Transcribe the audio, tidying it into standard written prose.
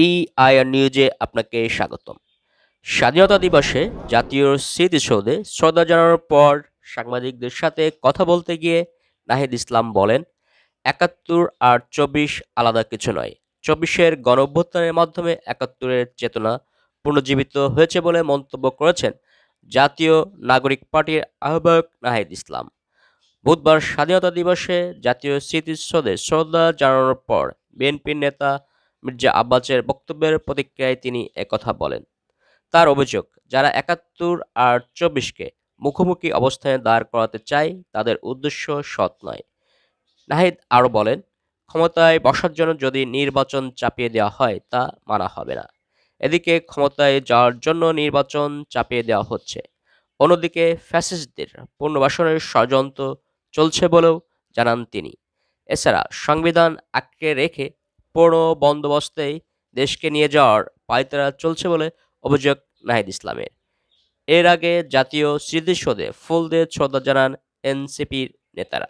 EIR নিউজে আপনাকে স্বাগতম। স্বাধীনতা দিবসে জাতীয় স্মৃতিসৌধে শ্রদ্ধা জানানোর পর সাংবাদিকদের সাথে কথা বলতে গিয়ে নাহিদ ইসলাম বলেন, ৭১ আর ২৪ আলাদা কিছু নয়। ২৪-এর গণঅভ্যুত্থানের মাধ্যমে ৭১-এর চেতনা পুনর্জীবিত হয়েছে বলে মন্তব্য করেছেন জাতীয় নাগরিক পার্টির আহ্বায়ক নাহিদ ইসলাম। বুধবার স্বাধীনতা দিবসে জাতীয় স্মৃতিসৌধে শ্রদ্ধা জানানোর পর বিএনপির নেতা মির্জা আব্বাসের বক্তব্যের প্রতিক্রিয়ায় তিনি একথা বলেন। তার অভিযোগ, যারা ৭১ আর ২৪-কে মুখোমুখি অবস্থানে দাঁড় করাতে চায় তাদের উদ্দেশ্য সৎ নয়। নাহিদ আরও বলেন, ক্ষমতায় বসার জন্য যদি নির্বাচন চাপিয়ে দেওয়া হয় তা মানা হবে না। এদিকে ক্ষমতায় যাওয়ার জন্য নির্বাচন চাপিয়ে দেওয়া হচ্ছে, অন্যদিকে ফ্যাসিস্টদের পুনর্বাসনের ষড়যন্ত্র চলছে বলেও জানান তিনি। এছাড়া সংবিধান আঁকড়ে রেখে পূর্ণ বন্দোবস্তেই দেশকে নিয়ে যাওয়ার পায়তারা চলছে বলে অভিযোগ নাহিদ ইসলামের। এর আগে জাতীয় স্মৃতিসৌধে ফুল দিয়ে শ্রদ্ধা জানান এনসিপির নেতারা।